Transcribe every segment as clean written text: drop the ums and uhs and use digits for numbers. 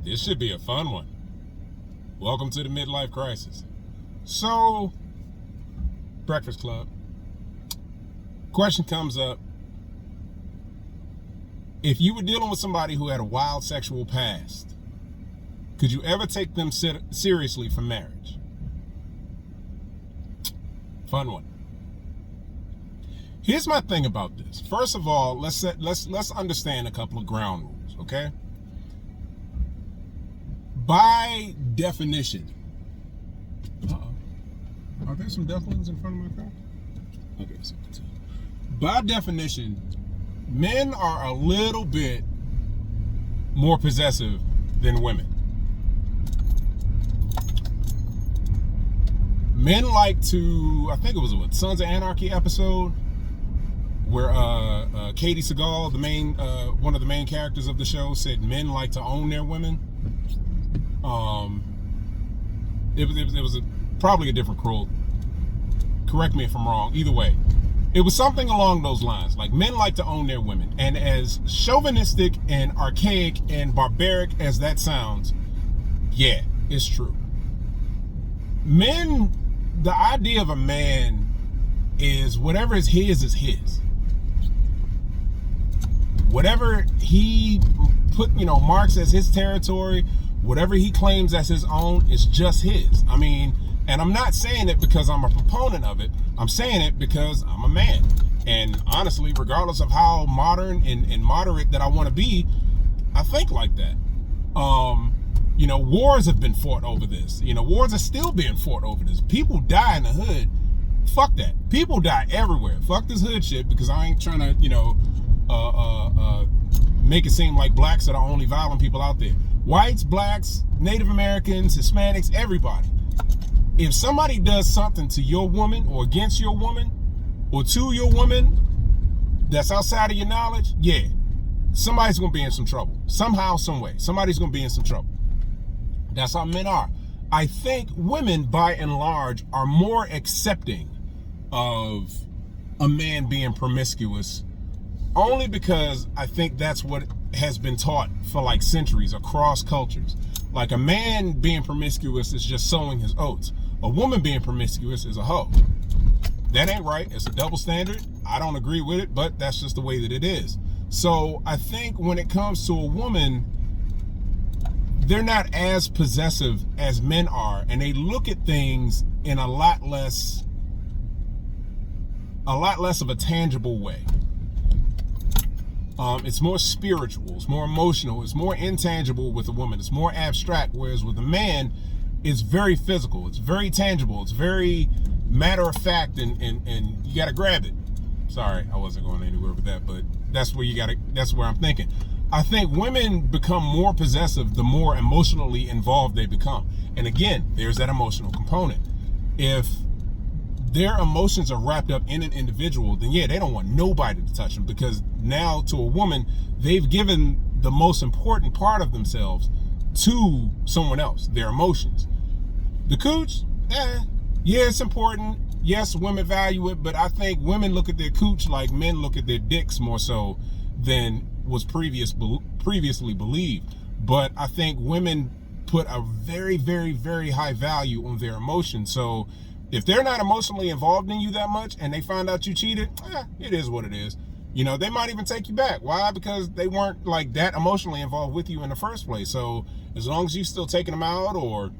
This should be a fun one. Welcome to the midlife crisis. So, Breakfast Club. Question comes up. If you were dealing with somebody who had a wild sexual past, could you ever take them seriously for marriage? Fun one. Here's my thing about this. First of all, let's understand a couple of ground rules, okay? By definition, are there some ducklings in front of my car? Okay, so by definition, men are a little bit more possessive than women. Men like to, I think it was a Sons of Anarchy episode where Katie Seagal, one of the main characters of the show, said men like to own their women. It was probably a different quote. Correct me if I'm wrong. Either way, it was something along those lines. Like, men like to own their women. And as chauvinistic and archaic and barbaric as that sounds, yeah, it's true. Men, the idea of a man is whatever is his is his. Whatever he marks as his territory, whatever he claims as his own, is just his. I mean, and I'm not saying it because I'm a proponent of it. I'm saying it because I'm a man. And honestly, regardless of how modern and moderate that I want to be, I think like that. Wars have been fought over this. Wars are still being fought over this. People die in the hood. Fuck that. People die everywhere. Fuck this hood shit, because I ain't trying to, make it seem like blacks are the only violent people out there. Whites, blacks, Native Americans, Hispanics, everybody. If somebody does something to your woman or against your woman or to your woman that's outside of your knowledge, yeah, somebody's going to be in some trouble. Somehow, some way. Somebody's going to be in some trouble. That's how men are. I think women, by and large, are more accepting of a man being promiscuous, only because I think that's what has been taught for like centuries across cultures. Like, a man being promiscuous is just sowing his oats. A woman being promiscuous is a hoe. That ain't right. It's a double standard. I don't agree with it, but that's just the way that it is. So I think when it comes to a woman, they're not as possessive as men are, and they look at things in a lot less of a tangible way. It's more spiritual, it's more emotional, it's more intangible with a woman, it's more abstract, whereas with a man, it's very physical, it's very tangible, it's very matter of fact, and you gotta grab it. Sorry, I wasn't going anywhere with that, but that's where I'm thinking. I think women become more possessive the more emotionally involved they become. And again, there's that emotional component. If their emotions are wrapped up in an individual, then yeah, they don't want nobody to touch them, because now to a woman, they've given the most important part of themselves to someone else, their emotions. The cooch, yeah, it's important. Yes, women value it, but I think women look at their cooch like men look at their dicks more so than was previously believed. But I think women put a very, very, very high value on their emotions. So if they're not emotionally involved in you that much and they find out you cheated, it is what it is. They might even take you back. Why? Because they weren't like that emotionally involved with you in the first place. So as long as you still taking them out or,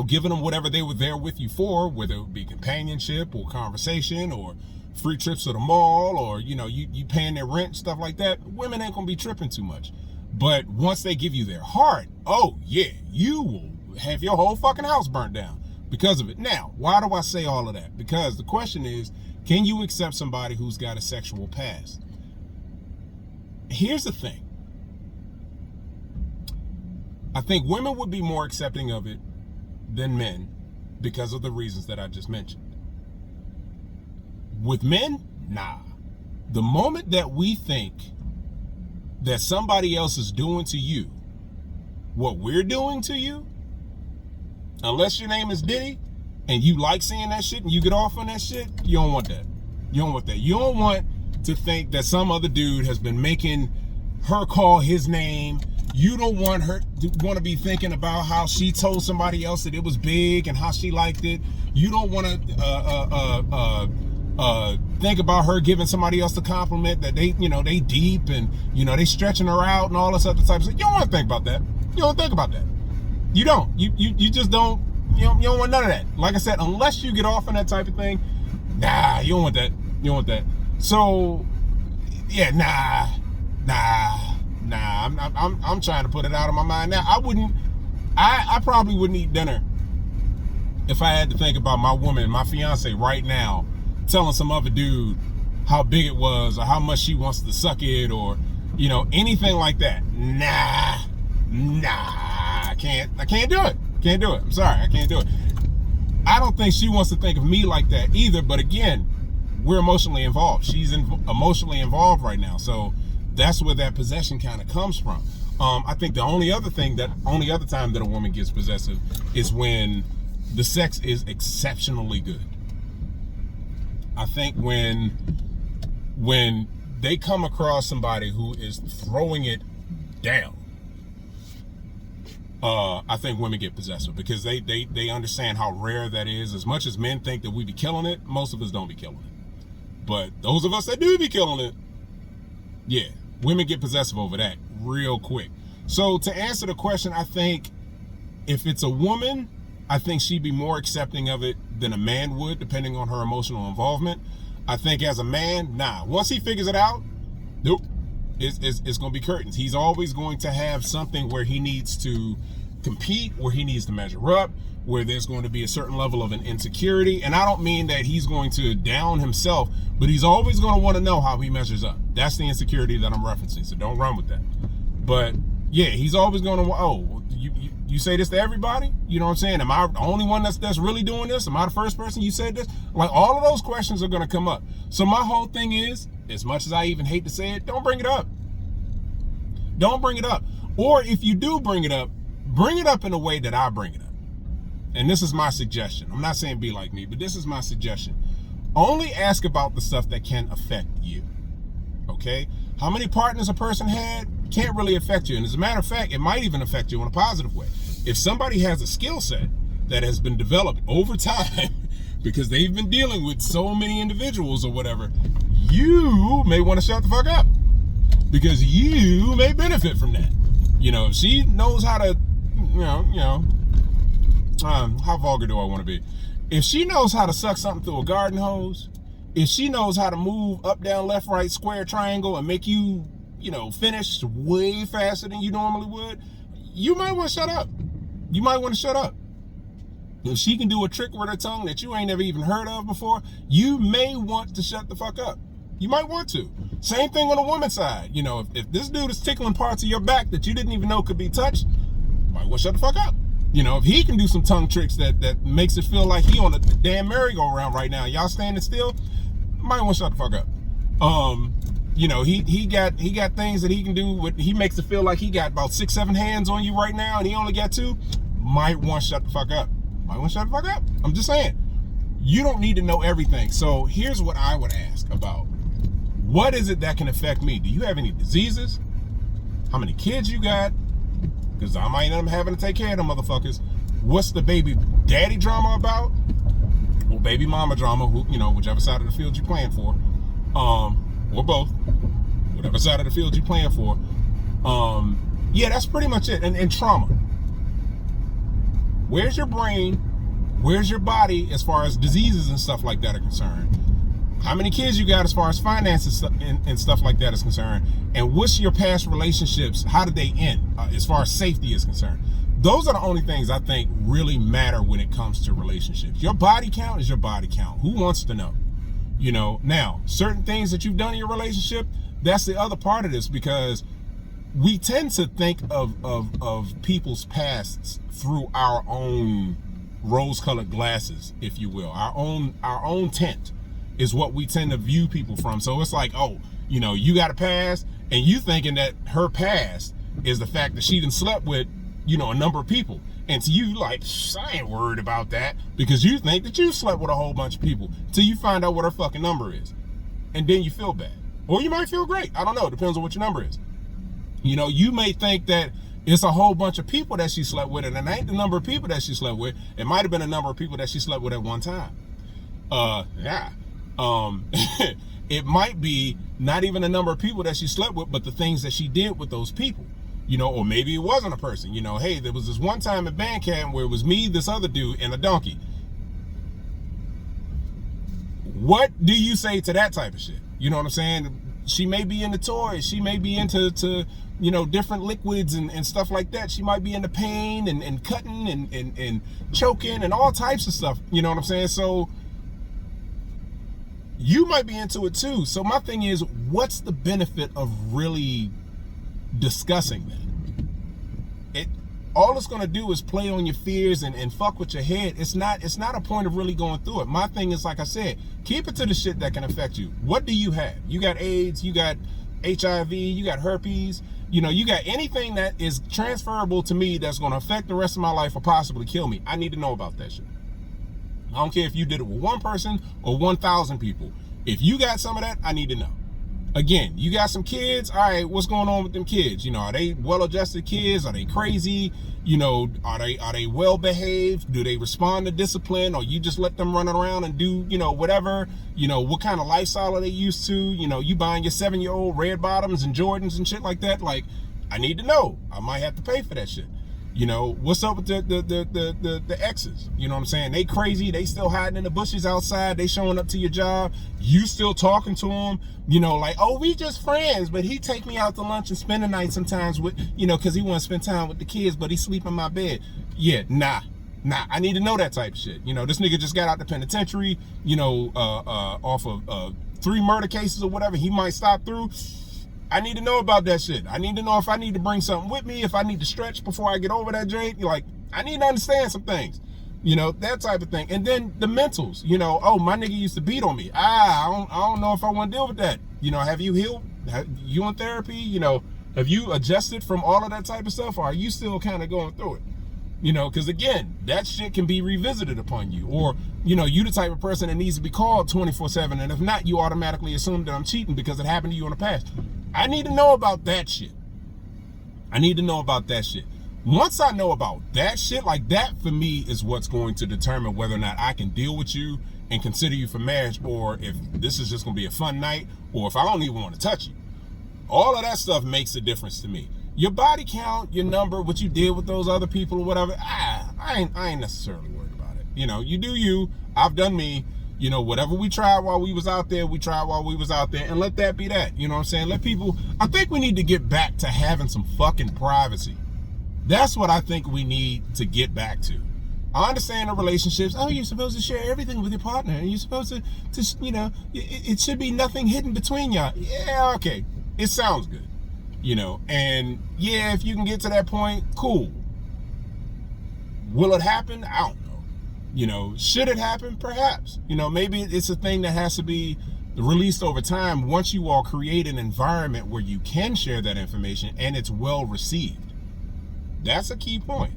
giving them whatever they were there with you for, whether it be companionship or conversation or free trips to the mall or, you paying their rent, stuff like that, women ain't gonna be tripping too much. But once they give you their heart, oh yeah, you will have your whole fucking house burnt down because of it. Now, why do I say all of that? Because the question is, can you accept somebody who's got a sexual past? Here's the thing. I think women would be more accepting of it than men because of the reasons that I just mentioned. With men, nah. The moment that we think that somebody else is doing to you what we're doing to you, unless your name is Diddy and you like seeing that shit and you get off on that shit, you don't want that. You don't want that. You don't want to think that some other dude has been making her call his name You don't want her to want to be thinking about how she told somebody else that it was big and how she liked it. You don't want to think about her giving somebody else the compliment that they deep and they stretching her out and all this other type of stuff. You don't want to think about that. You don't think about that. You don't. You just don't. You don't want none of that. Like I said, unless you get off on that type of thing, nah, you don't want that. You don't want that. So, yeah, nah. I'm trying to put it out of my mind now. I probably wouldn't eat dinner if I had to think about my woman, my fiance right now, telling some other dude how big it was or how much she wants to suck it or, anything like that. Nah, I can't do it. Can't do it. I'm sorry, I can't do it. I don't think she wants to think of me like that either, but again, we're emotionally involved. She's emotionally involved right now, so that's where that possession kind of comes from. I think the only other time that a woman gets possessive is when the sex is exceptionally good. I think when they come across somebody who is throwing it down, I think women get possessive because they understand how rare that is. As much as men think that we be killing it, most of us don't be killing it. But those of us that do be killing it, yeah, women get possessive over that real quick. So to answer the question, I think if it's a woman, I think she'd be more accepting of it than a man would, depending on her emotional involvement. I think as a man, nah. Once he figures it out, nope, it's going to be curtains. He's always going to have something where he needs to compete, where he needs to measure up, where there's going to be a certain level of an insecurity. And I don't mean that he's going to down himself, but he's always going to want to know how he measures up. That's the insecurity that I'm referencing, so don't run with that. But yeah, he's always going to, you say this to everybody? You know what I'm saying? Am I the only one that's really doing this? Am I the first person you said this? Like, all of those questions are going to come up. So my whole thing is, as much as I even hate to say it, don't bring it up. Don't bring it up. Or if you do bring it up in a way that I bring it up. And this is my suggestion. I'm not saying be like me, but this is my suggestion. Only ask about the stuff that can affect you. Okay? How many partners a person had can't really affect you. And as a matter of fact, it might even affect you in a positive way. If somebody has a skill set that has been developed over time because they've been dealing with so many individuals or whatever, you may want to shut the fuck up because you may benefit from that. If she knows how to, how vulgar do I want to be? If she knows how to suck something through a garden hose, if she knows how to move up, down, left, right, square, triangle, and make you, finish way faster than you normally would, you might want to shut up. You might want to shut up. If she can do a trick with her tongue that you ain't never even heard of before, you may want to shut the fuck up. You might want to. Same thing on the woman's side. If this dude is tickling parts of your back that you didn't even know could be touched, you might want to shut the fuck up. If he can do some tongue tricks that makes it feel like he on a damn merry-go-round right now, y'all standing still, might want to shut the fuck up. He got things that he can do. He makes it feel like he got about 6-7 hands on you right now, and he only got 2. Might want to shut the fuck up. Might want to shut the fuck up. I'm just saying. You don't need to know everything. So here's what I would ask about. What is it that can affect me? Do you have any diseases? How many kids you got? Because I might end up having to take care of them motherfuckers. What's the baby daddy drama about? Or baby mama drama, whichever side of the field you're playing for. Or both. Whatever side of the field you're playing for. Yeah, that's pretty much it. And trauma. Where's your brain? Where's your body as far as diseases and stuff like that are concerned? How many kids you got as far as finances and stuff like that is concerned? And what's your past relationships? How did they end as far as safety is concerned? Those are the only things I think really matter when it comes to relationships. Your body count is your body count. Who wants to know? Now, certain things that you've done in your relationship, that's the other part of this, because we tend to think of people's pasts through our own rose-colored glasses, if you will. Our own tint is what we tend to view people from. So it's like, you got a past, and you thinking that her past is the fact that she done slept with, a number of people. And to you, like, I ain't worried about that, because you think that you slept with a whole bunch of people till you find out what her fucking number is. And then you feel bad. Or you might feel great. I don't know. It depends on what your number is. You may think that It's a whole bunch of people that she slept with, and it ain't the number of people that she slept with. It might have been a number of people that she slept with at one time. Yeah. It might be not even the number of people that she slept with, but the things that she did with those people. You know, or maybe it wasn't a person. You know, hey, there was this one time at band camp where it was me, this other dude, and a donkey. What do you say to that type of shit? You know what I'm saying? She may be into toys. She may be into you know, different liquids and stuff like that. She might be into pain and cutting and choking and all types of stuff. You know what I'm saying? So you might be into it too. So my thing is, what's the benefit of really discussing that? All it's gonna do is play on your fears and fuck with your head. It's not a point of really going through it. My thing is, like I said, keep it to the shit that can affect you. What do you have? You got AIDS, you got HIV, you got herpes, you know, you got anything that is transferable to me that's gonna affect the rest of my life or possibly kill me. I need to know about that shit. I don't care if you did it with one person or 1,000 people. If you got some of that, I need to know. Again, you got some kids. All right, what's going on with them kids? You know, are they well-adjusted kids? Are they crazy? You know, are they well-behaved? Do they respond to discipline? Or you just let them run around and do, you know, whatever? You know, what kind of lifestyle are they used to? You know, you buying your 7-year-old red bottoms and Jordans and shit like that? Like, I need to know. I might have to pay for that shit. You know, what's up with the exes? You know what I'm saying? They crazy. They still hiding in the bushes outside. They showing up to your job. You still talking to them. You know, like, oh, we just friends, but he take me out to lunch and spend the night sometimes with, you know, because he want to spend time with the kids, but he sleep in my bed. Yeah, nah. I need to know that type of shit. You know, this nigga just got out the penitentiary, you know, off of 3 murder cases or whatever. He might stop through. I need to know about that shit. I need to know if I need to bring something with me, if I need to stretch before I get over that joint. Like, I need to understand some things, you know, that type of thing. And then the mentals, you know, oh, my nigga used to beat on me. I don't know if I want to deal with that. You know, have you healed? Have you in therapy? You know, have you adjusted from all of that type of stuff? Or are you still kind of going through it? You know, because again, that shit can be revisited upon you. Or, you know, you the type of person that needs to be called 24/7. And if not, you automatically assume that I'm cheating because it happened to you in the past. I need to know about that shit. I need to know about that shit. Once I know about that shit, like that for me is what's going to determine whether or not I can deal with you and consider you for marriage, or if this is just going to be a fun night, or if I don't even want to touch you. All of that stuff makes a difference to me. Your body count, your number, what you did with those other people or whatever, I ain't necessarily worried about it. You know, you do you, I've done me. You know, whatever we tried while we was out there, we tried while we was out there, and let that be that. You know what I'm saying? Let people, I think we need to get back to having some fucking privacy. That's what I think we need to get back to. I understand the relationships. Oh, you're supposed to share everything with your partner, and you're supposed to you know, it should be nothing hidden between y'all. Yeah, okay. It sounds good. You know, and yeah, if you can get to that point, cool. Will it happen? I don't know. You know, should it happen? Perhaps. You know, maybe it's a thing that has to be released over time once you all create an environment where you can share that information and it's well received. That's a key point.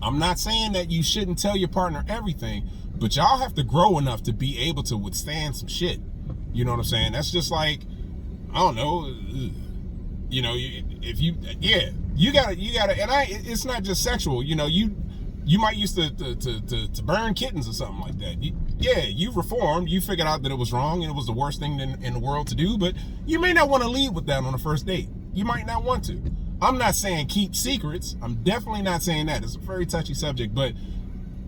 I'm not saying that you shouldn't tell your partner everything, but y'all have to grow enough to be able to withstand some shit. You know what I'm saying? That's just like, I don't know, you know, if you, yeah, you gotta, and it's not just sexual, you know, you might used to burn kittens or something like that. Yeah, you reformed. You figured out that it was wrong and it was the worst thing in the world to do, but you may not want to lead with that on the first date. You might not want to. I'm not saying keep secrets. I'm definitely not saying that. It's a very touchy subject, but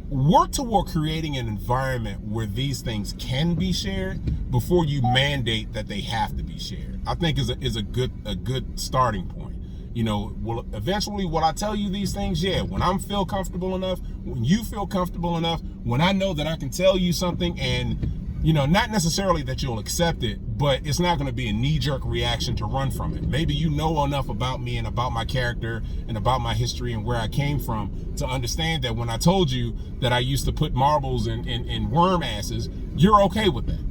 work toward creating an environment where these things can be shared before you mandate that they have to be shared. I think is a good starting point. You know, well, eventually will I tell you these things? Yeah, when I feel comfortable enough, when you feel comfortable enough, when I know that I can tell you something and, you know, not necessarily that you'll accept it, but it's not going to be a knee-jerk reaction to run from it. Maybe you know enough about me and about my character and about my history and where I came from to understand that when I told you that I used to put marbles in worm asses, you're okay with that.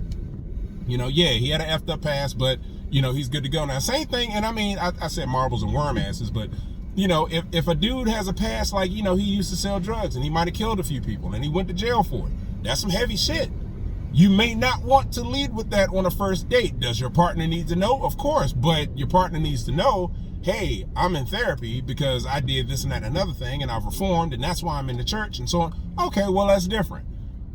You know, yeah, he had an effed up past, but you know, he's good to go now. Same thing, and I mean, I said marbles and worm asses, but, you know, if a dude has a past, like, you know, he used to sell drugs and he might have killed a few people and he went to jail for it. That's some heavy shit. You may not want to lead with that on a first date. Does your partner need to know? Of course, but your partner needs to know, hey, I'm in therapy because I did this and that and another thing, and I've reformed, and that's why I'm in the church and so on. Okay, well, that's different.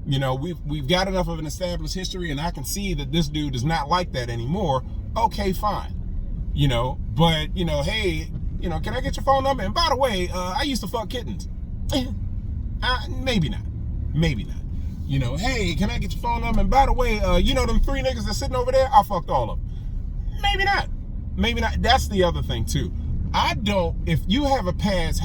You know, we've got enough of an established history, and I can see that this dude is not like that anymore. Okay, fine. You know, but, you know, hey, you know, can I get your phone number? And by the way, I used to fuck kittens. Maybe not. Maybe not. You know, hey, can I get your phone number? And by the way, you know them 3 niggas that's sitting over there? I fucked all of them. Maybe not. Maybe not. That's the other thing, too. If you have a past,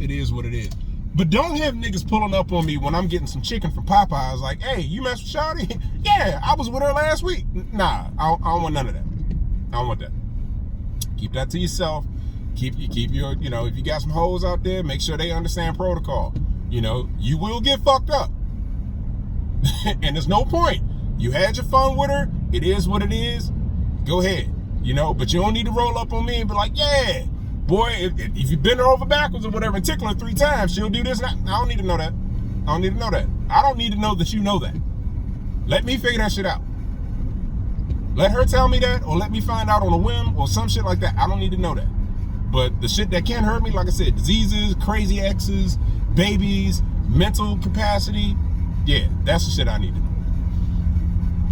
it is what it is. But don't have niggas pulling up on me when I'm getting some chicken from Popeyes like, hey, you mess with Shawty? Yeah, I was with her last week. Nah, I don't want none of that. I don't want that. Keep that to yourself. Keep your, you know, if you got some hoes out there, make sure they understand protocol. You know, you will get fucked up. And there's no point. You had your fun with her. It is what it is. Go ahead. You know, but you don't need to roll up on me and be like, yeah, boy, if you bend her over backwards or whatever and tickle her 3 times, she'll do this. I don't need to know that. I don't need to know that. I don't need to know that you know that. Let me figure that shit out. Let her tell me that, or let me find out on a whim or some shit like that. I don't need to know that. But the shit that can hurt me, like I said, diseases, crazy exes, babies, mental capacity, yeah, that's the shit I need to know.